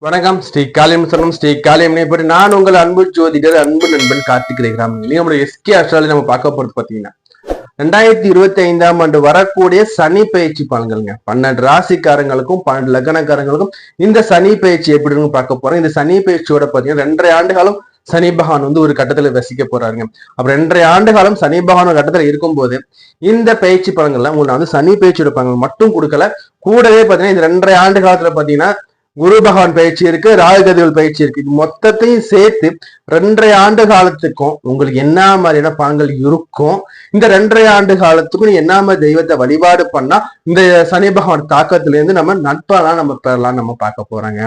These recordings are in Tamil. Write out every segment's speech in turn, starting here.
வணக்கம். ஸ்ரீ காளியம் சரணம். ஸ்ரீ காளியம் பற்றி நான் உங்கள் அன்பு ஜோதிடர் அன்பு நண்பன் கார்த்திக் ரேகிராம். நம்மளுடைய எஸ்கே அஸ்ட்ராலஜி நம்ம பார்க்க போறது பாத்தீங்கன்னா 2025ஆம் ஆண்டு வரக்கூடிய சனி பயிற்சி பலன்கள்ங்க. 12 ராசிக்காரங்களுக்கும் 12 லக்னக்காரங்களுக்கும் இந்த சனி பயிற்சி எப்படின்னு பார்க்க போறோம். இந்த சனி பயிற்சியோட பாத்தீங்கன்னா 2.5 ஆண்டு காலம் சனி பகவான் ஒரு கட்டத்துல வசிக்க போறாருங்க. அப்ப 2.5 ஆண்டு காலம் சனி பகவான் கட்டத்துல இருக்கும்போது இந்த பயிற்சி பலன்கள்ல உங்களுக்கு சனி பயிற்சியோட பலன்கள் மட்டும் கொடுக்கல, கூடவே பாத்தீங்கன்னா இந்த 2.5 ஆண்டு காலத்துல பாத்தீங்கன்னா குரு பகவான் பயிற்சி இருக்கு, ராகுகதிகள் பயிற்சி இருக்கு. இது மொத்தத்தையும் சேர்த்து 2.5 ஆண்டு காலத்துக்கும் உங்களுக்கு என்ன மாதிரியான பலன்கள் இருக்கும், இந்த 2.5 ஆண்டு காலத்துக்கும் என்ன மாதிரி தெய்வத்தை வழிபாடு பண்ணா இந்த சனி பகவான் தாக்கத்துல இருந்து நம்ம நட்பெல்லாம் நம்ம பெறலாம் நம்ம பார்க்க போறாங்க.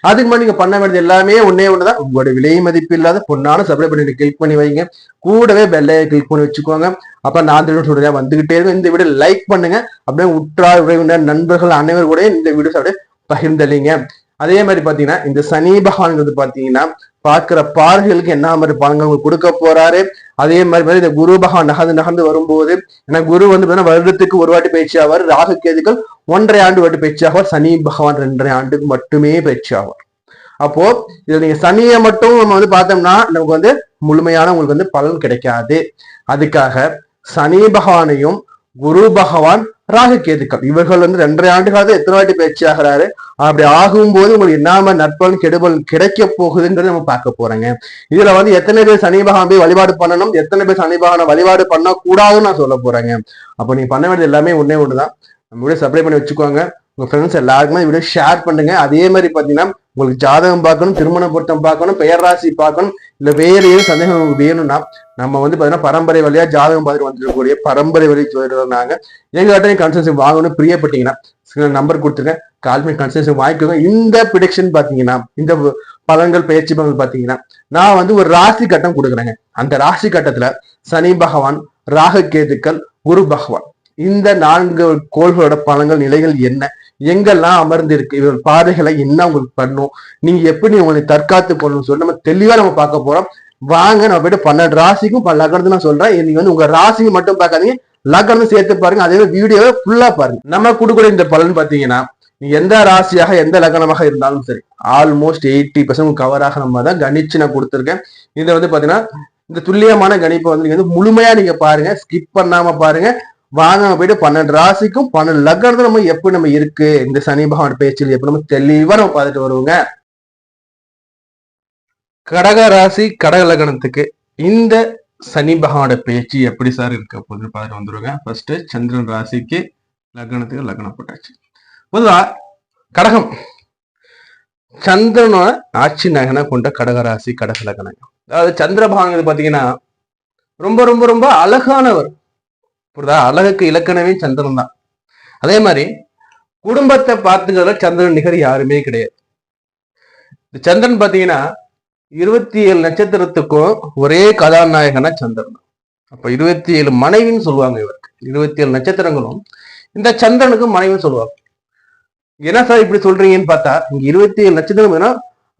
அதுக்கு முன்னாடி நீங்க பண்ண வேண்டியது எல்லாமே ஒன்னேதான், உங்களோட விலை மதிப்பு இல்லாத பொண்ணான சப்ஸ்கிரைப் பண்ணி கிளிக் பண்ணி வைங்க. கூடவே பெல்லையை கிளிக் பண்ணி வச்சுக்கோங்க. அப்ப நான் சொல்றேன் வந்துகிட்டே இருக்கும். இந்த வீடியோ லைக் பண்ணுங்க. அப்படியே உற்றார் உறவினர் நண்பர்கள் அனைவரும் கூட இந்த வீடியோ அப்படியே பகிர்ந்தளிங்க. அதே மாதிரி பாத்தீங்கன்னா இந்த சனி பகவான் பாத்தீங்கன்னா பார்க்கிற பார்வைகளுக்கு என்ன மாதிரி பலன்கள் கொடுக்க போறாரு. அதே மாதிரி இந்த குரு பகவான் நகர்ந்து வரும்போது, ஏன்னா குரு வருடத்துக்கு ஒரு வாட்டி பயிற்சி ஆவார், ராகு கேதுக்கள் 1.5 ஆண்டு வாட்டி பயிற்சி ஆவார், சனி பகவான் 2.5 ஆண்டுக்கு மட்டுமே பயிற்சி ஆவார். அப்போ இதுல நீங்க சனியை மட்டும் நம்ம பார்த்தோம்னா நமக்கு முழுமையான உங்களுக்கு பலன் கிடைக்காது. அதுக்காக சனி பகவானையும் குரு பகவான் ராகு கேதுக்கள் இவர்கள் 2.5 ஆண்டு காலத்துல எத்தனை வாட்டி பயிற்சி ஆகிறாரு, அப்படி ஆகும்போது உங்களுக்கு என்ன நற்பலன் கெடுபல் கிடைக்க போகுதுன்றது நம்ம பார்க்க போறேங்க. இதுல எத்தனை பேர் சனி பகவான் போய் வழிபாடு பண்ணணும், எத்தனை பேர் சனி பகவானை வழிபாடு பண்ண கூடாதுன்னு நான் சொல்ல போறேங்க. அப்போ நீங்க பண்ண வேண்டியது எல்லாமே ஒண்ணுதான். நம்ம வீடியோ சப்ஸ்கிரைப் பண்ணி வச்சுக்கோங்க. உங்க ஃப்ரெண்ட்ஸ் எல்லாருக்குமே வீடியோ ஷேர் பண்ணுங்க. அதே மாதிரி பாத்தீங்கன்னா உங்களுக்கு ஜாதகம் பார்க்கணும், திருமண பொருத்தம் பார்க்கணும், பெயர் ராசி பார்க்கணும், இல்ல வேற ஏதும் சந்தேகம் வேணும்னா நம்ம பாத்தீங்கன்னா பரம்பரை வழியா ஜாதகம் பார்த்துட்டு வந்துருக்கக்கூடிய பரம்பரை வழி சொல்றாங்க. எங்ககிட்ட கன்சல்டேஷன் வாங்கணும் பிரியப்பட்டீங்கன்னா நம்பர் கொடுத்துருக்கேன், கால் பண்ணி கன்சல்டேஷன் வாங்கிக்கோங்க. இந்த ப்ரிடிக்ஷன் பாத்தீங்கன்னா இந்த பலன்கள் பயிற்சி பலன்கள் பாத்தீங்கன்னா நான் ஒரு ராசி கட்டம் கொடுக்குறேங்க. அந்த ராசி கட்டத்துல சனி பகவான், ராகு கேதுக்கள், குரு பகவான் இந்த 4 கோள்களோட பலன்கள் நிலைகள் என்ன, எங்கெல்லாம் அமர்ந்து இருக்கு, இவர்கள் பாதைகளை என்ன உங்களுக்கு பண்ணும், நீங்க எப்படி உங்களை தற்காத்து கொள்ளணும்னு சொல்லி நம்ம தெளிவா நம்ம பார்க்க போறோம். வாங்க நம்ம போயிட்டு 12 ராசிக்கும் லக்னத்தை நான் சொல்றேன். நீங்க உங்க ராசிக்கு மட்டும் பார்க்காதீங்க, லக்னம் சேர்த்து பாருங்க. அதே வீடியோவை ஃபுல்லா பாருங்க. நம்ம கொடுக்குற இந்த பலன் பாத்தீங்கன்னா நீங்க எந்த ராசியாக எந்த லக்னமாக இருந்தாலும் சரி ஆல்மோஸ்ட் 80% கவராக நம்ம தான் கணிச்சு நான் கொடுத்துருக்கேன். இதை பாத்தீங்கன்னா இந்த துல்லியமான கணிப்பை நீங்க முழுமையா நீங்க பாருங்க, ஸ்கிப் பண்ணாம பாருங்க. வாங்க போயிட்டு 12 ராசிக்கும் 12 லக்னத்துல நம்ம எப்படி நம்ம இருக்கு, இந்த சனி பகவான் பேச்சில் எப்படி நம்ம தெளிவா நம்ம பார்த்துட்டு வருவோங்க. கடக ராசி கடக லக்னத்துக்கு இந்த சனி பகவானோட பேச்சு எப்படி சார் இருக்க போகுதுன்னு பார்த்துட்டு வந்துருவாங்க. ஃபர்ஸ்ட் சந்திரன் ராசிக்கு லக்னத்துக்கு லக்னம் போட்டாச்சு. பொதுவா கடகம் சந்திரனோட ஆட்சி நகனை கொண்ட கடக ராசி கடக லக்னம். அதாவது சந்திர பகவான் பாத்தீங்கன்னா ரொம்ப ரொம்ப ரொம்ப அழகானவர். புரியுதா? அழகுக்கு இலக்கணமே சந்திரன் தான். அதே மாதிரி குடும்பத்தை பார்த்துக்கிறதுல சந்திரன் நிகர் யாருமே கிடையாது. இந்த சந்திரன் பாத்தீங்கன்னா 27 நட்சத்திரத்துக்கும் ஒரே கதாநாயகனா சந்திரன் தான். அப்ப 27 மனைவின்னு சொல்லுவாங்க. இவருக்கு 27 நட்சத்திரங்களும் இந்த சந்திரனுக்கு மனைவின்னு சொல்லுவாங்க. என்ன சார் இப்படி சொல்றீங்கன்னு பார்த்தா இங்க 27 நட்சத்திரம்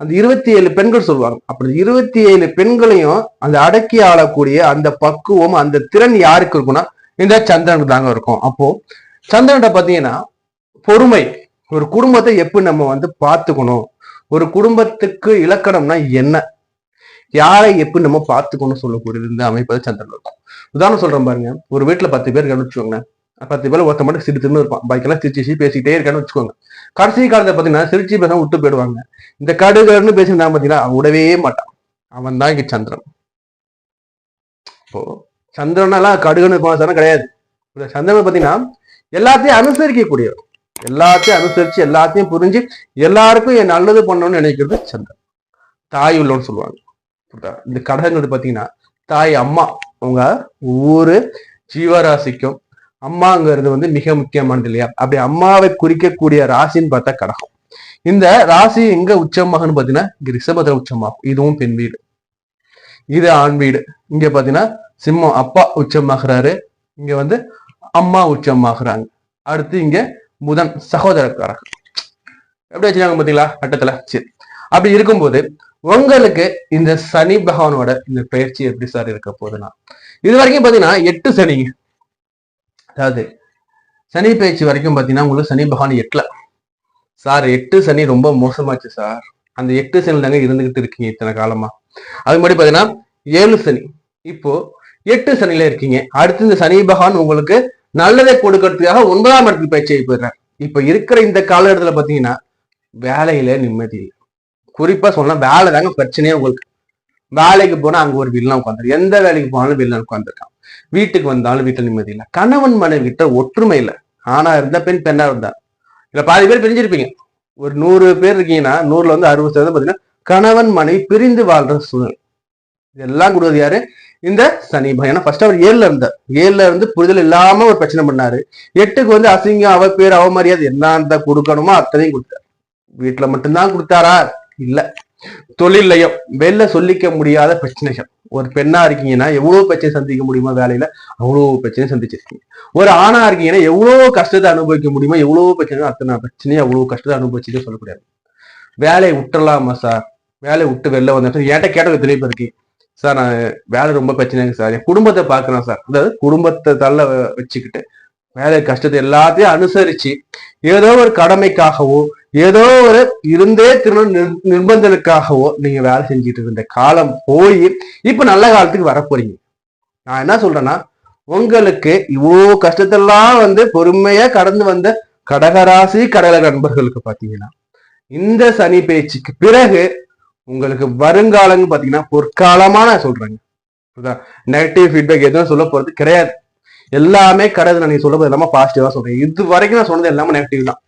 அந்த 27 பெண்கள் சொல்லுவாங்க. அப்படி 27 பெண்களையும் அந்த அடக்கி ஆளக்கூடிய அந்த பக்குவம் அந்த திறன் யாருக்கு இருக்குன்னா இந்த சந்திரனுக்கு தாங்க இருக்கும். அப்போ சந்திரன்கிட்ட பாத்தீங்கன்னா பொறுமை, ஒரு குடும்பத்தை எப்படி நம்ம பார்த்துக்கணும், ஒரு குடும்பத்துக்கு இலக்கணம்னா என்ன, யாரை எப்படி நம்ம பார்த்துக்கணும் சொல்லக்கூடியது இந்த அமைப்பு சந்திரன் இருக்கும். உதாரணம் சொல்றேன் பாருங்க, ஒரு வீட்டுல 10 பேர் கவனிச்சுக்கோங்க. 10 பேர் ஒருத்த மட்டும் சிரித்துன்னு இருப்பான், பாக்கெல்லாம் சிரிச்சு பேசிக்கிட்டே இருக்கான்னு வச்சுக்கோங்க. கடைசி காலத்தை பாத்தீங்கன்னா சிரிச்சு பேச விட்டு போயிடுவாங்க. இந்த கடுகன்னு பேசியிருந்தா பாத்தீங்கன்னா அவன் விடவே மாட்டான். அவன் தான் இங்க சந்திரன். இப்போ சந்திரனெல்லாம் கடுகுன்னு பாசனம் கிடையாது. சந்திரன் பாத்தீங்கன்னா எல்லாத்தையும் அனுசரிக்கக்கூடியவர், எல்லாத்தையும் அனுசரிச்சு எல்லாத்தையும் புரிஞ்சு எல்லாருக்கும் என் நல்லது பண்ணணும்னு நினைக்கிறது சந்திரன். தாய் உள்ளோன்னு சொல்லுவாங்க. இந்த கடகங்கிறது பாத்தீங்கன்னா தாய் அம்மா. உங்க ஒவ்வொரு ஜீவராசிக்கும் அம்மாங்கிறது மிக முக்கியமானது இல்லையா? அப்படி அம்மாவை குறிக்கக்கூடிய ராசின்னு பார்த்தா கடகம். இந்த ராசி எங்க உச்சமாகன்னு பாத்தீங்கன்னா இங்க ரிஷபத்துல உச்சமாகும். இதுவும் பெண் வீடு, இது ஆண் வீடு. இங்க பாத்தீங்கன்னா சிம்மம் அப்பா உச்சமாகிறாரு, இங்க அம்மா உச்சமாகறாங்க. அடுத்து இங்க புதன் சகோதரக்காரர்கள் எப்படி வச்சுக்காங்க பாத்தீங்களா கட்டத்துல. சரி, அப்படி இருக்கும்போது உங்களுக்கு இந்த சனி பகவானோட இந்த பயிற்சி எப்படி சார் இருக்க போகுதுன்னா இது வரைக்கும் பாத்தீங்கன்னா 8 சனிங்க. அதாவது சனி பயிற்சி வரைக்கும் பாத்தீங்கன்னா உங்களுக்கு சனி பகவான் 8ல சார் 8 சனி ரொம்ப மோசமாச்சு சார் அந்த 8 சனி தாங்க இருந்துகிட்டு இருக்கீங்க இத்தனை காலமா. அது மாதிரி பாத்தீங்கன்னா 7 சனி, இப்போ 8 சனியில இருக்கீங்க. அடுத்து இந்த சனி பகவான் உங்களுக்கு நல்லதை கொடுக்கறதுக்காக 9ஆம் இடத்துக்கு பயிற்சி போயிடுறாரு. இப்ப இருக்கிற இந்த காலகட்டத்துல பாத்தீங்கன்னா வேலையில நிம்மதி இல்லை. குறிப்பா சொன்னா வேலை தாங்க பிரச்சனையே உங்களுக்கு. வேலைக்கு போனா அங்க ஒரு வில்லன் உட்காந்துரு, எந்த வேலைக்கு போனாலும் வில்லன் உட்காந்துருக்கான். வீட்டுக்கு வந்தாலும் வீட்டுல நிம்மதி இல்லை. கணவன் மனைவி கிட்ட ஒற்றுமை இல்லை. ஆனா இருந்தா பெண்ணா இருந்தா இல்ல பாதி பேர் பிரிஞ்சிருப்பீங்க. ஒரு 100 பேர் இருக்கீங்கன்னா 100ல வந்து 60% பாத்தீங்கன்னா கணவன் மனைவி பிரிந்து வாழ்ற சூழ்நிலை. இதெல்லாம் கொடுவது யாரு? இந்த சனி பகவான். ஏன்னா ஃபர்ஸ்ட் அவர் 7ல இருந்தார். 7ல இருந்து புரிதல் இல்லாம ஒரு பிரச்சனை பண்ணாரு. 8க்கு வந்து அசிங்கம், அவ பேர், அவமரியாதை என்ன கொடுக்கணுமோ அத்தனையும் கொடுத்தாரு. வீட்டுல மட்டும்தான் கொடுத்தாரா? இல்ல, தொழிலையும் வெளில சொல்லிக்க முடியாத பிரச்சனைகள். ஒரு பெண்ணா இருக்கீங்கன்னா எவ்வளவு பிரச்சனை சந்திக்க முடியுமோ வேலையில அவ்வளவு பிரச்சனை சந்திச்சிருக்கீங்க. ஒரு ஆணா இருக்கீங்கன்னா எவ்வளவு கஷ்டத்தை அனுபவிக்க முடியுமோ எவ்வளவு பிரச்சனை, அத்தனை பிரச்சனையும் அவ்வளவு கஷ்டத்தை அனுபவிச்சுட்டு சொல்லக்கூடாது. வேலையை விட்டுறலாமா சார்? வேலையை விட்டு வெளில வந்த ஏன்ட்ட கேட்ட எத்தனை பேர் இருக்கு சார், நான் வேலை ரொம்ப பிரச்சனைங்க சார், என் குடும்பத்தை பாக்குறேன் சார். அதாவது குடும்பத்தை தள்ள வச்சுக்கிட்டு வேலை கஷ்டத்தை எல்லாத்தையும் அனுசரிச்சு ஏதோ ஒரு கடமைக்காகவோ ஏதோ ஒரு இருந்தே நிர்பந்தத்துக்காகவோ நீங்க வேலை செஞ்சுட்டு இருந்த காலம் போய் இப்ப நல்ல காலத்துக்கு வர போறீங்க. நான் என்ன சொல்றேன்னா, உங்களுக்கு இவ்வளோ கஷ்டத்தெல்லாம் வந்து பொறுமையா கடந்து வந்த கடகராசி கடக நண்பர்களுக்கு பாத்தீங்கன்னா இந்த சனி பேச்சுக்கு பிறகு உங்களுக்கு வருங்காலங்க பாத்தீங்கன்னா பொற்காலமா நான் சொல்றேங்க. நெகட்டிவ் ஃபீட்பேக் எதுவும் சொல்ல போறது கிடையாது. எல்லாமே கடவுள் நான் சொல்ல போது எல்லாமே பாசிட்டிவா சொல்றேன். இது வரைக்கும் நான் சொன்னது எல்லாமே நெகட்டிவ் தான்.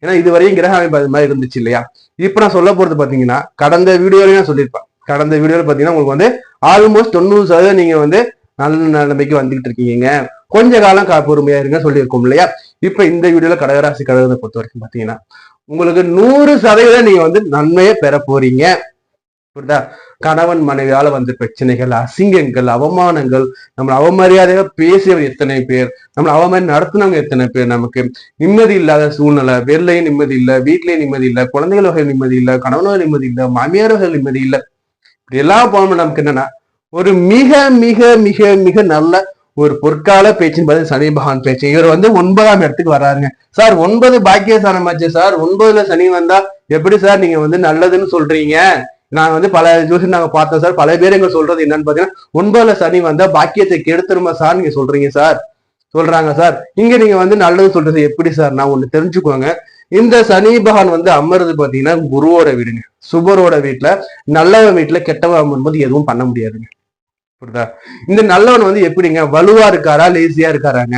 ஏன்னா இது வரையும் கிரக அமைப்பு அது மாதிரி இருந்துச்சு இல்லையா? இப்ப நான் சொல்ல போறது பாத்தீங்கன்னா கடந்த வீடியோலயும் நான் சொல்லியிருப்பேன். கடந்த வீடியோல பாத்தீங்கன்னா உங்களுக்கு வந்து ஆல்மோஸ்ட் 90% நீங்க வந்து நல்ல நிலைமைக்கு வந்துகிட்டு இருக்கீங்க. கொஞ்ச காலம் பொறுமையா இருங்க சொல்லியிருக்கோம் இல்லையா? இப்ப இந்த வீடியோல கடகராசி கடகத்தை பொறுத்த வரைக்கும் பாத்தீங்கன்னா உங்களுக்கு 100% நீங்க வந்து நன்மையை பெற போறீங்க. புரியுதா? கணவன் மனைவியால வந்த பிரச்சனைகள், அசிங்கங்கள், அவமானங்கள், நம்மளை அவமரியாதையா பேசியவர் எத்தனை பேர், நம்மளை அவமாரி நடத்தினவங்க எத்தனை பேர், நமக்கு நிம்மதி இல்லாத சூழ்நிலை, வெளிலையும் நிம்மதி இல்லை, வீட்லயும் நிம்மதி இல்லை, குழந்தைகள் வகையில் நிம்மதி இல்லை, கணவன் நிம்மதி இல்லை, மாமியார் வகையில் நிம்மதி இல்லை. இப்படி எல்லாம் போனோம். நமக்கு என்னன்னா ஒரு மிக மிக மிக மிக நல்ல ஒரு பொற்கால பேச்சுன்னு பார்த்து சனி பகவான் பேச்சு. இவர் வந்து 9ஆம் இடத்துக்கு வர்றாருங்க. சார் 9 பாக்கியஸ்தானமாச்சு சார், 9ல சனி வந்தா எப்படி சார் நீங்க வந்து நல்லதுன்னு சொல்றீங்க? நாங்க வந்து பல ஜோசியம் நாங்க பார்த்தோம் சார். பல பேர் எங்க சொல்றது என்னன்னு பாத்தீங்கன்னா 9ல சனி வந்தா பாக்கியத்தை கெடுத்துருமா சார் நீங்க சொல்றீங்க சார், சொல்றாங்க சார். இங்க நீங்க வந்து நல்லது சொல்றது எப்படி சார்? நான் ஒண்ணு தெரிஞ்சுக்கோங்க, இந்த சனி பகவான் வந்து அமர்றது பாத்தீங்கன்னா குருவோட வீடுங்க, சுபரோட வீட்டுல. நல்லவன் வீட்டுல கெட்டவன் அமரும்போது எதுவும் பண்ண முடியாதுங்க. புரியுதா? இந்த நல்லவன் வந்து எப்படிங்க, வலுவா இருக்காரா லேசியா இருக்காராங்க?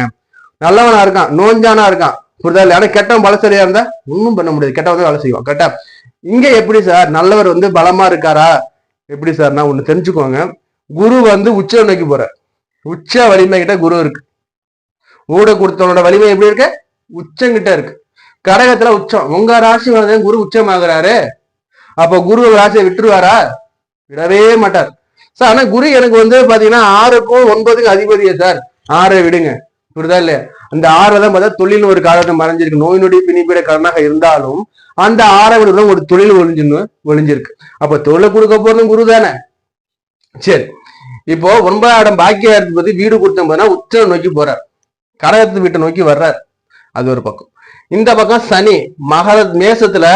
நல்லவனா இருக்கான், நோஞ்சானா இருக்கான், புரியுதா இல்ல? ஆனா கெட்டவன் பலசரியா இருந்தா ஒன்னும் பண்ண முடியாது, கெட்டவன் தான் வேலை செய்வான். கரெக்டா? இங்க எப்படி சார் நல்லவர் வந்து பலமா இருக்காரா? எப்படி சார்? நான் ஒண்ணு தெரிஞ்சுக்கோங்க, குரு வந்து உச்ச நோக்கி போற, உச்ச வலிமை கிட்ட குரு இருக்கு. ஊட கொடுத்தவனோட வலிமை எப்படி இருக்கு? உச்சங்கிட்ட இருக்கு. கடகத்துல உச்சம். உங்க ராசி வந்து குரு உச்சமாகறாரு. அப்ப குரு ராசியை விட்டுருவாரா? விடவே மாட்டார் சார். ஆனா குரு எனக்கு வந்து பாத்தீங்கன்னா 6க்கும் 9க்கும் அதிபதியே சார். 6 விடுங்க, புரியுதா இல்லையா? அந்த 6 தான் பார்த்தா தொழில் ஒரு காலத்தை மறைஞ்சிருக்கு. நோய் நொடி பிணிப்பிட கடனாக இருந்தாலும் அந்த 6 விட ஒரு தொழில் ஒளிஞ்சிருக்கு. அப்ப தொழிலை கொடுக்க போறதும் குரு தானே. சரி, இப்போ 9ஆம் இடம் பாக்கிய பத்தி வீடு கொடுத்த போதுனா உச்ச நோக்கி போறார், கடகத்து வீட்டை நோக்கி வர்றார். அது ஒரு பக்கம். இந்த பக்கம் சனி மகர மேசத்துல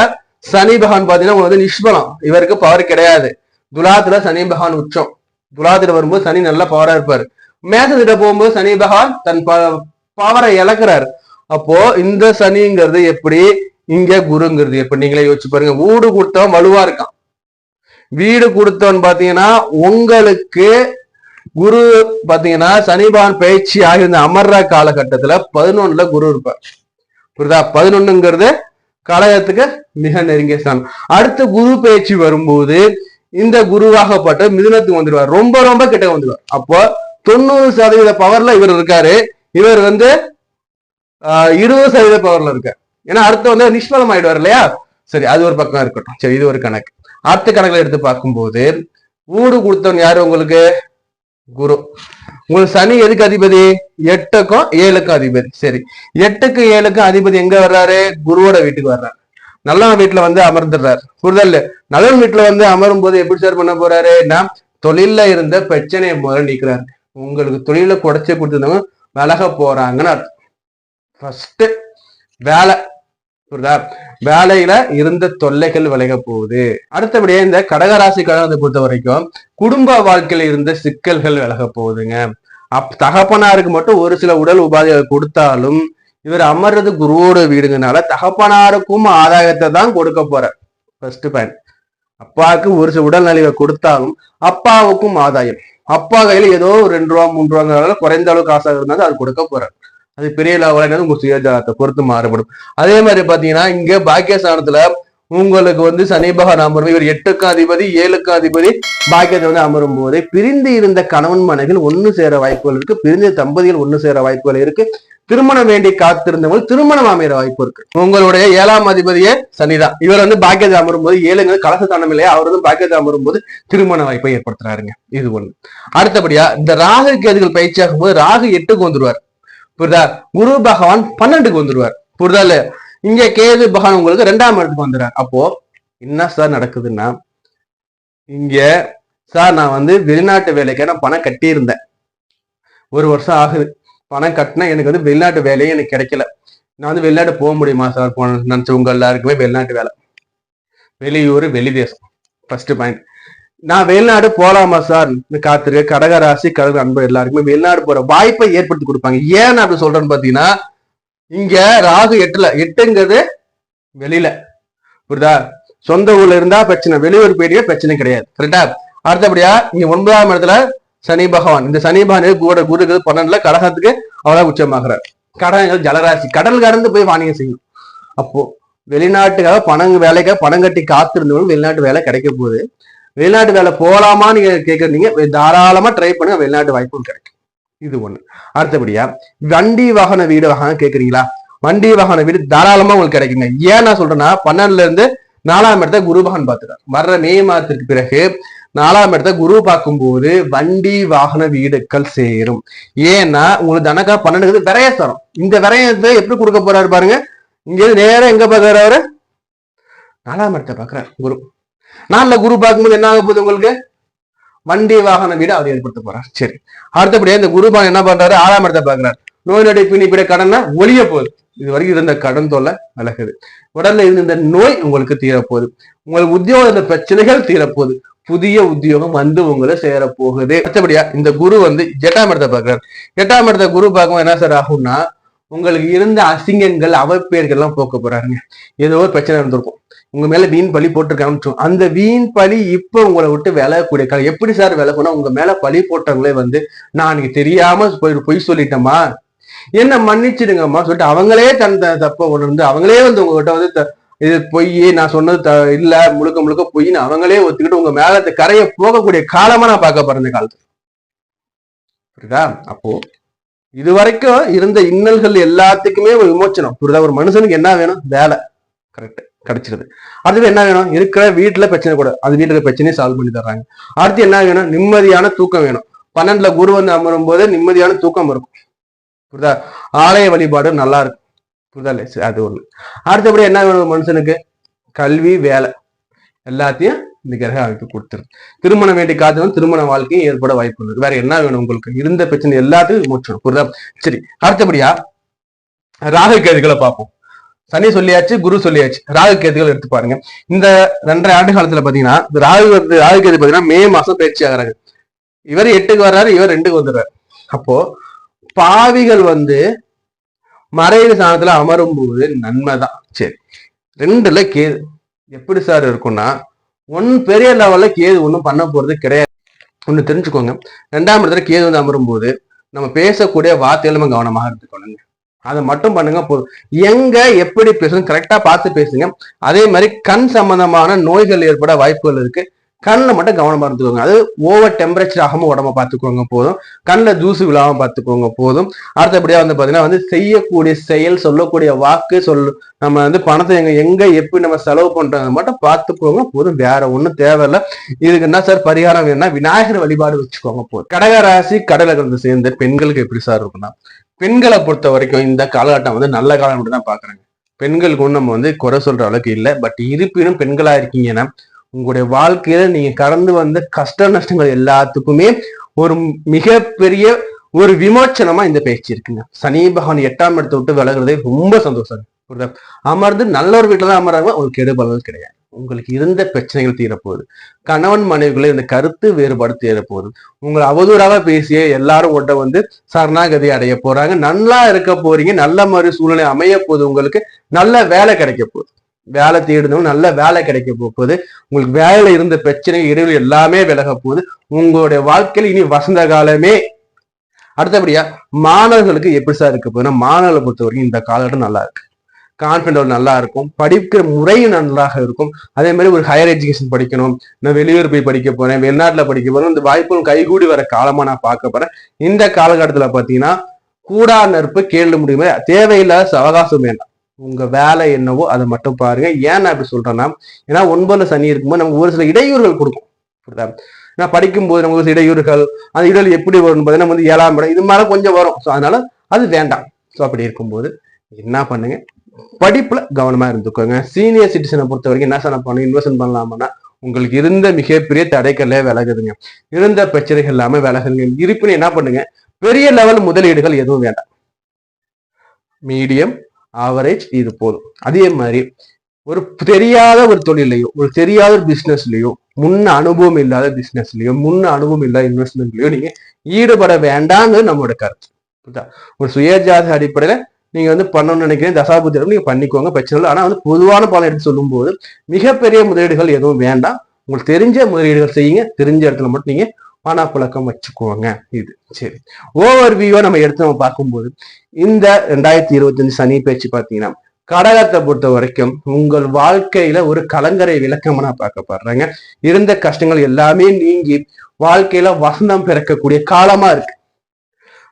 சனி பகவான் பாத்தீங்கன்னா உங்களுக்கு வந்து நிஷ்பலம், இவருக்கு பவர் கிடையாது. துலாத்துல சனி பகவான் உச்சம். துலாத்துல வரும்போது சனி நல்லா பவரா இருப்பாரு. மேசத்திட்ட போகும்போது சனி பகவான் தன் பவரை இழக்கிறாரு. அப்போ இந்த சனிங்கிறது எப்படி, இங்க குருங்கிறது எப்படி, நீங்களே யோசிச்சு பாருங்க. வீடு கொடுத்தவன் வலுவா இருக்கான், வீடு கொடுத்தவன் பாத்தீங்கன்னா உங்களுக்கு குரு பாத்தீங்கன்னா சனி பகவான் பயிற்சி ஆகியிருந்த அமர்ற காலகட்டத்துல 11ல குரு இருப்பார். புரியுதா? 11ங்கிறது கலகத்துக்கு மிக நெருங்கிய ஸ்தானம். அடுத்து குரு பயிற்சி வரும்போது இந்த குருவாகப்பட்ட மிதுனத்துக்கு வந்துடுவார், ரொம்ப ரொம்ப கிட்ட வந்துடுவார். அப்போ 90% பவர்ல இவர் இருக்காரு, இவர் வந்து 20% பவர்ல இருக்காரு. ஏன்னா அடுத்து வந்து நிஷ்பலம் ஆயிடுவார் இல்லையா? சரி, அது ஒரு பக்கம் இருக்கட்டும். சரி, இது ஒரு கணக்கு. அடுத்த கணக்குல எடுத்து பார்க்கும்போது ஊடு கொடுத்தவன் யாரு உங்களுக்கு? குரு. உங்களுக்கு சனி எதுக்கு அதிபதி? 8க்கும் 7க்கும் அதிபதி. சரி, 8க்கும் 7க்கும் அதிபதி எங்க வர்றாரு? குருவோட வீட்டுக்கு வர்றாரு. நல்லவன் வீட்டுல வந்து அமர்ந்துடுறாரு. புரிதல்? நல்லவன் வீட்டுல வந்து அமரும் போது எப்படி சார் பண்ண போறாருன்னா தொழில இருந்த பிரச்சனையை முதல்ல நீக்கிறாரு. உங்களுக்கு தொழில குடைச்சி கொடுத்துருந்தவங்க விலக போறாங்கன்னு அர்த்தம். ஃபர்ஸ்ட் வேலை புரியுதா? வேலையில இருந்த தொல்லைகள் விலக போகுது. அடுத்தபடியே இந்த கடகராசிக்காரத்தை பொறுத்த வரைக்கும் குடும்ப வாழ்க்கையில இருந்த சிக்கல்கள் விலக போகுதுங்க. தகப்பனாருக்கு மட்டும் ஒரு சில உடல் உபாதைகள் கொடுத்தாலும் இவர் அமர்றது குருவோட வீடுங்கனால தகப்பனாருக்கும் ஆதாயத்தை தான் கொடுக்க போற. First point. அப்பாவுக்கு ஒரு சில உடல் நலிவை கொடுத்தாலும் அப்பாவுக்கும் ஆதாயம். அப்பா கையில ஏதோ 2 ரூபா 3 ரூபாங்கிறதால குறைந்த அளவுக்கு காசாக இருந்தாலும் அது கொடுக்க போறாரு. அது பெரிய லெவலானது உங்க சுயஜாதத்தை பொறுத்து மாறுபடும். அதே மாதிரி பாத்தீங்கன்னா இங்க பாக்கியஸ்தானத்துல உங்களுக்கு சனி பகவான் அமரும். இவர் 8க்கும் அதிபதி 7க்கும் அதிபதி பாக்கியத்தை அமரும் போது பிரிந்து இருந்த கணவன் மனைகள் ஒண்ணு சேர வாய்ப்புகள் இருக்கு. பிரிந்த தம்பதிகள் ஒண்ணு சேர வாய்ப்புகள் இருக்கு. திருமணம் வேண்டி காத்திருந்தவங்க திருமணம் அமைகிற வாய்ப்பு இருக்கு. உங்களுடைய 7ஆம் அதிபதியே சனிதான். இவர் பாக்கியத்தை அமரும் போது 7 கலசத்தானம் இல்லையா, அவர் பாக்கியத்தை அமரும் போது திருமண வாய்ப்பை ஏற்படுத்துறாருங்க. இது ஒண்ணு. அடுத்தபடியா இந்த ராகு கேதுகள் பயிற்சியாகும் போது ராகு 8க்கு வந்துருவார். புரியுதா? குரு பகவான் 12க்கு வந்துருவார். புரியுதா இல்ல? இங்க கேது பகவான் உங்களுக்கு 2ஆம் இடத்துக்கு வந்துடுறார். அப்போ என்ன சார் நடக்குதுன்னா, இங்க சார் நான் வெளிநாட்டு வேலைக்கு நான் பணம் கட்டி இருந்தேன். 1 வருஷம் ஆகுது. பணம் கட்டினா எனக்கு வெளிநாட்டு வேலையே எனக்கு கிடைக்கல. நான் வெளிநாட்டு போக முடியுமா சார்? நினைச்சவங்க எல்லாருக்குமே வெளிநாட்டு வேலை, வெளியூர் வெளி தேசம். First point. நான் வெளிநாடு போலாமா சார் காத்திருக்க கடகராசி கடக அன்பு எல்லாருக்குமே வெளிநாடு போற வாய்ப்பை ஏற்படுத்தி கொடுப்பாங்க. ஏன் அப்படி சொல்றேன்னு பாத்தீங்கன்னா, இங்க ராகு 8ங்கிறது வெளியில. புரியுதா? சொந்த ஊர்ல இருந்தா பிரச்சனை, வெளியூர் போயிட்டே பிரச்சனை கிடையாது. கரெக்டா? அடுத்தபடியா இங்க 9ஆம் இடத்துல சனி பகவான். இந்த சனி பகவான் குரு 12ல கடகத்துக்கு அவதான் உச்சமாகிறார். கடகங்கள் ஜலராசி, கடல் கடந்து போய் வாணிகம் செய்யும். அப்போ வெளிநாட்டுக்காக வேலைக்காக பணம் கட்டி காத்திருந்தவங்க வெளிநாட்டு வேலை கிடைக்க போகுது. வெளிநாட்டு வேலை போலாமான்னு கேட்கறீங்க, தாராளமா ட்ரை பண்ணுங்க, வெளிநாட்டு வாய்ப்பும் கிடைக்கும். இது ஒண்ணு. அடுத்தபடியா வண்டி வாகன வீடு வாகனம் கேட்கறீங்களா? வண்டி வாகன வீடு தாராளமா உங்களுக்கு கிடைக்குங்க. ஏன் நான் சொல்றேன்னா, 12ல இருந்து 4ஆம் இடத்த குரு பகவான் பார்த்துட்டார். வர்ற மே மாதத்திற்கு பிறகு 4ஆம் இடத்த குரு பார்க்கும்போது வண்டி வாகன வீடுகள் சேரும். ஏன்னா உங்களுக்கு தனக்கா 12 விரயஸ்தரம். இந்த விரயத்தை எப்படி கொடுக்க போறாரு பாருங்க. இங்க நேரம் எங்க பாக்குறாரு அவரு? 4ஆம் இடத்தை பாக்குறாரு குரு. 4ல குரு பார்க்கும்போது என்ன ஆக போகுது உங்களுக்கு? வண்டி வாகன வீடு அவர் ஏற்படுத்த போறார். சரி, அடுத்தபடியா இந்த குரு பகவான் என்ன பண்றாரு? 6ஆம் இடத்தை பாக்குறாரு. நோய் நொடி பிணிப்பிட கடனை ஒழிய போகுது. இது வரைக்கும் இருந்த கடன் தொல்லை விலகுது. உடல்ல இருந்த இந்த நோய் உங்களுக்கு தீரப்போகுது. உங்களுக்கு உத்தியோக பிரச்சனைகள் தீரப்போகுது. புதிய உத்தியோகம் உங்களை சேரப்போகுது. அடுத்தபடியா இந்த குரு 8ஆம் இடத்தை பாக்குறாரு. 8ஆம் இடத்தை குரு பார்க்கும்போது என்ன சார் ஆகும்னா, உங்களுக்கு இருந்த அசிங்கங்கள் அவப்பேர்கள் எல்லாம் போக்க போறாருங்க. ஏதோ ஒரு பிரச்சனை இருந்திருக்கும், உங்க மேல வீண் பழி போட்டிருக்காங்க. அந்த வீண் பழி இப்ப உங்களை விட்டு விலகக்கூடிய காலம். எப்படி சார் விலகுனா, உங்க மேல பழி போட்டவங்களே நான் எனக்கு தெரியாம பொய் சொல்லிட்டேமா, என்ன மன்னிச்சிடுங்கம்மா சொல்லிட்டு அவங்களே தன் தப்ப உணர்ந்து அவங்களே உங்ககிட்ட இது பொய், நான் சொன்னது இல்ல, முழுக்க முழுக்க பொய்ன்னு அவங்களே ஒத்துக்கிட்டு உங்க மேல கரையை போகக்கூடிய காலமா நான் பார்க்க போறேன் இந்த காலத்துல. புரியுதா? அப்போ இது வரைக்கும் இருந்த இன்னல்கள் எல்லாத்துக்குமே ஒரு விமோச்சனம். புரியுதா? ஒரு மனுஷனுக்கு என்ன வேணும்? வேலை கரெக்ட் கிடைச்சிருது. அடுத்து என்ன வேணும்? இருக்கிற வீட்டுல பிரச்சனை கூட அது வீட்டுல பிரச்சனையை சால்வ் பண்ணி தர்றாங்க. அடுத்து என்ன வேணும்? நிம்மதியான தூக்கம் வேணும். 12ல குரு அமரும் போது நிம்மதியான தூக்கம் இருக்கும். புரியுதா? ஆலய வழிபாடு நல்லா இருக்கும். புரியுதா? அது ஒண்ணு. அடுத்தபடி என்ன வேணும் மனுஷனுக்கு? கல்வி, வேலை எல்லாத்தையும் இந்த கிரக அமைப்பு கொடுத்துருக்கு. திருமணம் வேண்டி காத்து திருமண வாழ்க்கையும் ஏற்பட வாய்ப்பு உள்ளது. வேற என்ன வேணும் உங்களுக்கு? இருந்த பிரச்சனை எல்லாத்தையும் முடிச்சிடும். புரியுதா? சரி, அடுத்தபடியா ராகு கேதுகளை பார்ப்போம். சனி சொல்லியாச்சு, குரு சொல்லியாச்சு. ராகு கேதுகள் எடுத்து பாருங்க. இந்த 2.5 ஆண்டு காலத்துல பாத்தீங்கன்னா ராகு கேது பாத்தீங்கன்னா மே மாசம் பயிற்சி ஆகிறாங்க. இவர் 8க்கு வர்றாரு, இவர் 2க்கு வந்துடுறாரு. அப்போ பாவிகள் மறைவு ஸ்தானத்துல அமரும் போது நன்மைதான். சரி, 2ல கேது எப்படி சார் இருக்கும்னா, பெரிய லெவல்ல கேது ஒன்றும் பண்ண போறது கிடையாது. ஒண்ணு தெரிஞ்சுக்கோங்க. 2ஆம் இடத்துல கேது அமரும் போது நம்ம பேசக்கூடிய வார்த்தைகள் நம்ம கவனமாக எடுத்துக்கணுங்க. அதை மட்டும் பண்ணுங்க போதும். எங்க எப்படி பேசணும் கரெக்டா பார்த்து பேசுங்க. அதே மாதிரி கண் சம்பந்தமான நோய்கள் ஏற்பட வாய்ப்புகள் இருக்கு. கண்ணில் மட்டும் கவனமா இருந்துக்கோங்க. அது ஓவர் டெம்பரேச்சர் ஆகாம உடம்ப பார்த்துக்கோங்க போதும். கண்ணில் தூசு விழாம பார்த்துக்கோங்க போதும். அடுத்தபடியா பாத்தீங்கன்னா செய்யக்கூடிய செயல், சொல்லக்கூடிய வாக்கு, நம்ம பணத்தை எங்க எப்படி நம்ம செலவு பண்றது மட்டும் பார்த்துக்கோங்க போதும். வேற ஒண்ணும் தேவையில்லை. இதுக்கு என்ன சார் பரிகாரம் வேணும்னா, விநாயகர் வழிபாடு வச்சுக்கோங்க போதும். கடகராசி கடகத்தை சேர்ந்த பெண்களுக்கு எப்படி சார் இருக்குன்னா, பெண்களை பொறுத்த வரைக்கும் இந்த காலகட்டம் நல்ல காலம் மட்டும் தான் பாக்குறாங்க. பெண்களுக்கு நம்ம குறை சொல்ற அளவுக்கு இல்லை. பட் இருப்பினும் பெண்களா இருக்கீங்கன்னா உங்களுடைய வாழ்க்கையில நீங்க கடந்து வந்த கஷ்ட நஷ்டங்கள் எல்லாத்துக்குமே ஒரு மிகப்பெரிய ஒரு விமோச்சனமா இந்த பயிற்சி இருக்குங்க. சனி பகவான் 8ஆம் இடத்தை விட்டு விலகுறதே ரொம்ப சந்தோஷம். புரியுதா? அமர்ந்து நல்ல ஒரு வீட்டுல தான் அமர்றாங்க, உங்களுக்கு கெடுபலன் கிடையாது. உங்களுக்கு இருந்த பிரச்சனைகள் தீரப்போகுது. கணவன் மனைவிக்குள்ள இந்த கருத்து வேறுபாடு தீரப்போகுது. உங்களை அவதூறாக பேசிய எல்லாரும் ஒட்ட வந்து சரணாகதி அடைய போறாங்க. நல்லா இருக்க போறீங்க. நல்ல மாதிரி சூழ்நிலை அமைய போகுது. உங்களுக்கு நல்ல வேலை கிடைக்க போகுது. வேலை தேடணும், நல்ல வேலை கிடைக்க போகுது. உங்களுக்கு வேலையில இருந்த பிரச்சனை இடைவெளி எல்லாமே விலக போகுது. உங்களுடைய வாழ்க்கையில் இனி வசந்த காலமே. அடுத்தபடியா மாணவர்களுக்கு எப்படி சார் இருக்க போகுதுன்னா, மாணவர்களை பொறுத்த வரைக்கும் இந்த காலகட்டம் நல்லா இருக்கு. கான்ஃபிடன்ட் நல்லா இருக்கும். படிக்கிற முறையும் நன்றாக இருக்கும். அதே மாதிரி ஒரு ஹையர் எஜுகேஷன் படிக்கணும், நான் வெளியூர் போய் படிக்க போறேன், வெளிநாட்டுல படிக்க போறேன், இந்த வாய்ப்புகள் கைகூடி வர காலமா நான் பார்க்க போறேன். இந்த காலகட்டத்துல பாத்தீங்கன்னா கூடா நெருப்பு கேள்வி முடியுமே, தேவையில்லாத அவகாசம் வேண்டாம். உங்க வேலை என்னவோ அதை மட்டும் பாருங்க. ஏன் நான் இப்படி சொல்றேன்னா, ஏன்னா 9 சனி இருக்கும்போது நமக்கு ஒரு சில இடையூறுகள் கொடுக்கும். புரியுதா? நான் படிக்கும்போது நமக்கு ஒரு இடையூறுகள், அந்த இடையூறு எப்படி வரும் பார்த்தீங்கன்னா வந்து 7ஆம் இடம் இது மாதிரி கொஞ்சம் வரும். ஸோ அதனால அது வேண்டாம். ஸோ அப்படி இருக்கும்போது என்ன பண்ணுங்க, படிப்புல கவனமா இருந்துக்கோங்க. சீனியர் சிட்டிசனை பொறுத்த வரைக்கும் என்ன சார் பண்ணணும், இன்வெஸ்ட்மெண்ட் பண்ணலாமான்னா, உங்களுக்கு இருந்த மிகப்பெரிய தடைக்கல்லே விலகுதுங்க. இருந்த பிரச்சனைகள் எல்லாமே விலகுங்க. இருப்பினும் என்ன பண்ணுங்க, பெரிய லெவல் முதலீடுகள் எதுவும் வேண்டாம். மீடியம் ஆவரேஜ் இது போதும். அதே மாதிரி ஒரு தெரியாத ஒரு தொழிலையோ, ஒரு தெரியாத ஒரு பிசினஸ்லயோ, முன்ன அனுபவம் இல்லாத பிசினஸ்லயோ, முன்ன அனுபவம் இல்லாத இன்வெஸ்ட்மெண்ட்லயோ நீங்க ஈடுபட வேண்டாம்னு நம்மளோட கருத்து. ஒரு சுயஜாத அடிப்படையில நீங்க வந்து பண்ணணும்னு நினைக்கிறேன், தசாபுத்திரம் நீங்க பண்ணிக்கோங்க, பிரச்சனை இல்லை. ஆனா வந்து பொதுவான பலன் எடுத்து சொல்லும் போது மிகப்பெரிய முதலீடுகள் எதுவும் வேண்டாம். உங்களுக்கு தெரிஞ்ச முதலீடுகள் செய்யுங்க. தெரிஞ்ச இடத்துல மட்டும் நீங்க பணப்புழக்கம் வச்சுக்கோங்க. இது சரி. ஓவர் வியூவா நம்ம எடுத்து நம்ம பார்க்கும்போது இந்த 2025 சனி பேச்சு பாத்தீங்கன்னா, கடகத்தை பொறுத்த வரைக்கும் உங்கள் வாழ்க்கையில ஒரு கலங்கரை விளக்கமா நான் பார்க்கப்படுறேங்க. இருந்த கஷ்டங்கள் எல்லாமே நீங்கி வாழ்க்கையில வசந்தம் பிறக்கக்கூடிய காலமா இருக்கு.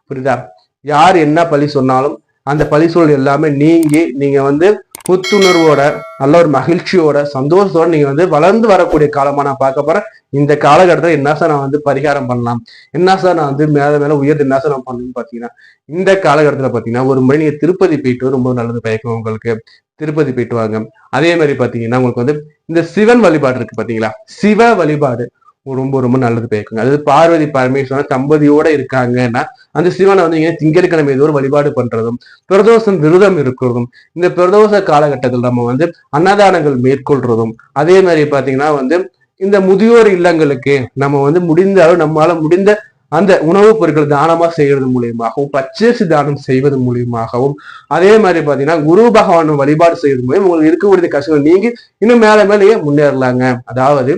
புரியுதா? யார் என்ன பழி சொன்னாலும் அந்த பழி சூழல் எல்லாமே நீங்கி நீங்க வந்து புத்துணர்வோட, நல்ல ஒரு மகிழ்ச்சியோட, சந்தோஷத்தோட நீங்க வந்து வளர்ந்து வரக்கூடிய காலமா நான் பார்க்க போறேன். இந்த காலகட்டத்தில் என்ன சார் நான் வந்து பரிகாரம் பண்ணலாம், என்ன சார் நான் வந்து மேல மேல உயர்ந்து என்ன சார் நான் பண்ணணும்னு பாத்தீங்கன்னா, இந்த காலகட்டத்துல பாத்தீங்கன்னா ஒரு முறை நீங்க திருப்பதி போயிட்டு ரொம்ப நல்லது பயக்கும் உங்களுக்கு. திருப்பதி போயிட்டு வாங்க. அதே மாதிரி பாத்தீங்கன்னா உங்களுக்கு வந்து இந்த சிவன் வழிபாடு இருக்கு பாத்தீங்களா, சிவ வழிபாடு ரொம்ப ரொம்ப நல்லது பயக்குங்க. அதாவது பார்வதி பரமேஸ்வரன் தம்பதியோட இருக்காங்கன்னா அந்த சிவனை வந்து திங்கட்கிழமை ஏதோ ஒரு வழிபாடு பண்றதும், பிரதோஷம் விரதம் இருக்கிறதும், இந்த பிரதோஷ காலகட்டத்தில் நம்ம வந்து அன்னதானங்கள் மேற்கொள்றதும், அதே மாதிரி பாத்தீங்கன்னா வந்து இந்த முதியோர் இல்லங்களுக்கு நம்ம வந்து முடிந்த அளவு நம்மளால முடிந்த அந்த உணவுப் பொருட்கள் தானமா செய்யறது மூலியமாகவும், பச்சரிசி தானம் செய்வது மூலியமாகவும், அதே மாதிரி பாத்தீங்கன்னா குரு பகவான் வழிபாடு செய்வது மூலியம் உங்களுக்கு இருக்கக்கூடிய கஷ்டங்கள் நீங்கி இன்னும் மேல மேலேயே முன்னேறலாங்க. அதாவது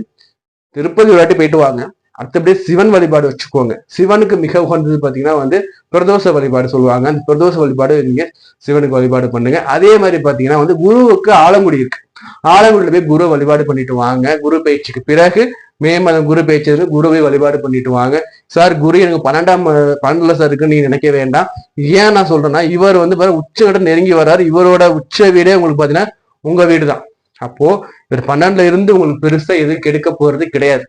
திருப்பதி ஒரு வாட்டி போயிட்டு வாங்க. அடுத்தபடியே சிவன் வழிபாடு வச்சுக்கோங்க. சிவனுக்கு மிக உகந்தது பாத்தீங்கன்னா வந்து பிரதோஷ வழிபாடு சொல்லுவாங்க. அந்த பிரதோஷ வழிபாடு நீங்க சிவனுக்கு வழிபாடு பண்ணுங்க. அதே மாதிரி பாத்தீங்கன்னா வந்து குருவுக்கு ஆலங்குடி இருக்கு. ஆலங்குடியில போய் குரு வழிபாடு பண்ணிட்டு வாங்க. குரு பயிற்சிக்கு பிறகு மே மாதம் குரு பயிற்சி குருவை வழிபாடு பண்ணிட்டு வாங்க. சார் குரு எனக்கு 12ல சார் இருக்குன்னு நீங்க நினைக்க வேண்டாம். ஏன் நான் சொல்றேன்னா, இவர் வந்து உச்சகட்ட நெருங்கி வர்றாரு. இவரோட உச்ச வீடே உங்களுக்கு பாத்தீங்கன்னா உங்க வீடு தான். அப்போ இவர் 12ல இருந்து உங்களுக்கு பெருசா எதுவும் கெடுக்க போறது கிடையாது,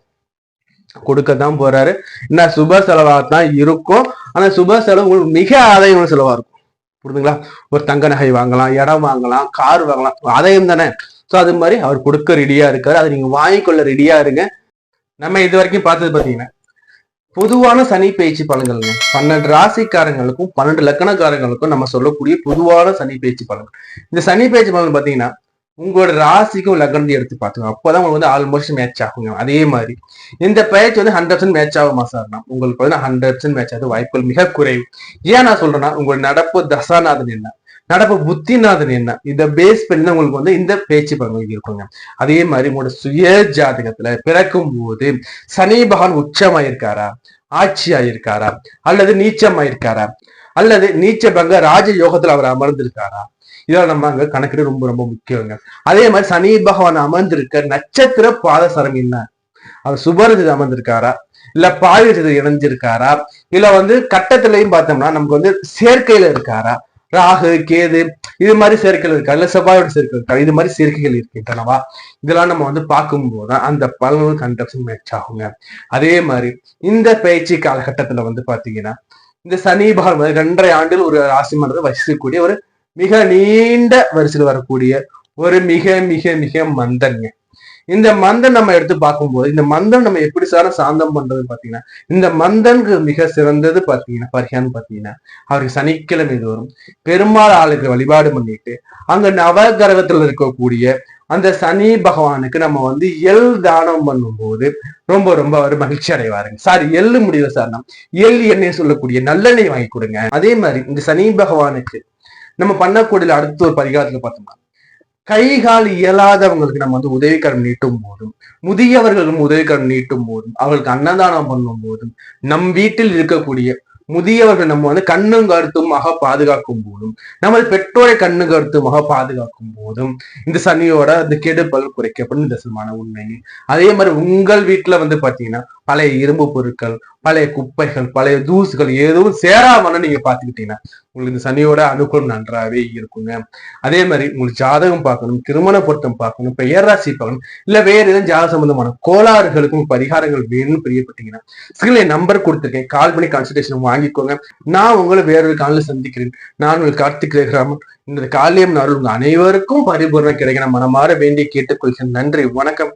கொடுக்கத்தான் போறாரு. என்ன சுப செலவாகத்தான் இருக்கும். ஆனா சுப செலவு உங்களுக்கு மிக ஆதாயம் செலவா இருக்கும். புரியுதுங்களா? ஒரு தங்க நகை வாங்கலாம், இடம் வாங்கலாம், கார் வாங்கலாம், ஆதாயம் தானே. ஸோ அது மாதிரி அவர் கொடுக்க ரெடியா இருக்காரு. அதை நீங்க வாங்கிக்கொள்ள ரெடியா இருங்க. நம்ம இது வரைக்கும் பார்த்தது பாத்தீங்கன்னா பொதுவான சனி பயிற்சி பலன்கள்ங்க. 12 ராசிக்காரங்களுக்கும் 12 லக்கணக்காரங்களுக்கும் நம்ம சொல்லக்கூடிய பொதுவான சனி பயிற்சி பலன்கள். இந்த சனி பயிற்சி பலன் பாத்தீங்கன்னா உங்களோட ராசிக்கும் லக்னத்தையும் எடுத்து பார்த்துங்க. அப்போதான் உங்களுக்கு வந்து ஆல்மோஸ்ட் மேட்ச் ஆகுங்க. அதே மாதிரி இந்த பயிற்சி வந்து 100% மேட்ச் ஆகுமா சார்னா, உங்களுக்கு வந்து 100% மேட்ச் ஆகுது வாய்ப்புகள் மிக குறைவு. ஏன் நான் சொல்றேன்னா, உங்களோட நடப்பு தசாநாதன் என்ன, நடப்பு புத்திநாதன் என்ன, இதை பேஸ் பண்ணி தான் உங்களுக்கு வந்து இந்த பேச்சு பலன்கள் இருக்குங்க. அதே மாதிரி உங்களோட சுய ஜாதகத்துல பிறக்கும் போது சனி பகவான் உச்சமாயிருக்காரா, ஆட்சி ஆயிருக்காரா, அல்லது நீச்சமாயிருக்காரா, அல்லது நீச்ச பங்க ராஜ யோகத்துல அவர் அமர்ந்திருக்காரா, இதெல்லாம் நம்ம அங்க கணக்கிட ரொம்ப ரொம்ப முக்கியங்க. அதே மாதிரி சனி பகவான் அமர்ந்திருக்க நட்சத்திர பாதசரம் என்ன, அவர் சுபரத்தில் அமர்ந்திருக்காரா, இல்ல பாயுஜத்தில் இணைஞ்சிருக்காரா, இல்ல வந்து கட்டத்திலையும் பார்த்தோம்னா நமக்கு வந்து சேர்க்கையில இருக்காரா, ராகு கேது இது மாதிரி சேர்க்கைகள் இருக்கா, இல்ல செவ்வாயோட சேர்க்கை இருக்கா, இது மாதிரி சேர்க்கைகள் இருக்கின்றனவா, இதெல்லாம் நம்ம வந்து பார்க்கும்போது அந்த பலன்கள் 100% மேட்ச் ஆகுங்க. அதே மாதிரி இந்த பயிற்சி காலகட்டத்துல வந்து பாத்தீங்கன்னா இந்த சனி பகவான் 2.5 ஆண்டில் ஒரு ராசி மன்றத்தை வசிக்கக்கூடிய ஒரு மிக நீண்ட வரிசையில் வரக்கூடிய ஒரு மிக மிக மிக மந்தன்ங்க. இந்த மந்தன் நம்ம எடுத்து பார்க்கும்போது இந்த மந்தன் நம்ம எப்படி சாந்தம் பண்றது பாத்தீங்கன்னா, இந்த மந்தனுக்கு மிக சிறந்தது பாத்தீங்கன்னா பரிகாரம் பாத்தீங்கன்னா, அவருக்கு சனிக்கிழமை தோறும் பெருமாள் ஆளுக்கு வழிபாடு பண்ணிட்டு அங்க நவகிரகத்துல இருக்கக்கூடிய அந்த சனி பகவானுக்கு நம்ம எள் தானம் பண்ணும்போது ரொம்ப ரொம்ப அவர் மகிழ்ச்சி அடைவாருங்க. சார் எள்ளு முடியல சார், எள் எண்ணெய் சொல்லக்கூடிய நல்லெண்ணெய் வாங்கி கொடுங்க. அதே மாதிரி இந்த சனி பகவானுக்கு நம்ம பண்ணக்கூடிய அடுத்த ஒரு பரிகாரத்துல பார்த்தோம்னா, கை கால் இயலாதவங்களுக்கு நம்ம உதவிக்கரம் நீட்டும் போதும், முதியவர்களும் உதவிக்கரம் நீட்டும் போதும், அவர்களுக்கு அன்னதானம் பண்ணும் போதும், நம் வீட்டில் இருக்கக்கூடிய முதியவர்கள் நம்ம கண்ணும் கருத்துமாக பாதுகாக்கும் போதும், நமது பெற்றோரை கண்ணு கருத்துமாக பாதுகாக்கும் போதும் இந்த சனியோட அந்த கெடுபல் குறைக்கப்படும் தசமான உண்மை. அதே மாதிரி உங்கள் வீட்டுல பாத்தீங்கன்னா பழைய இரும்பு பொருட்கள், பழைய குப்பைகள், பழைய தூசுகள் எதுவும் சேராமன்னு நீங்க பாத்துக்கிட்டீங்கன்னா உங்களுக்கு இந்த சனியோட அனுகூலம் நன்றாவே இருக்குங்க. அதே மாதிரி உங்களுக்கு ஜாதகம் பார்க்கணும், திருமண பொருத்தம் பார்க்கணும், பெயர் ராசி பார்க்கணும், இல்ல வேற எதுவும் ஜாத சம்பந்தமான கோளாறுகளுக்கும் பரிகாரங்கள் வேணும்னு பிரியப்பட்டீங்கன்னா ஸ்கிரீன்ல நம்பர் கொடுத்துருக்கேன், கால் பண்ணி கன்சல்டேஷன் வாங்கிக்கோங்க. நான் உங்களை வேறொரு காலில் சந்திக்கிறேன். நான் உங்களுக்கு கார்த்திக் ரேகராமன். இந்த காலியம் நாள் உங்க அனைவருக்கும் பரிபூர்ணம் கிடைக்க நான் மனமாற வேண்டிய கேட்டுக்கொள்கிறேன். நன்றி, வணக்கம்.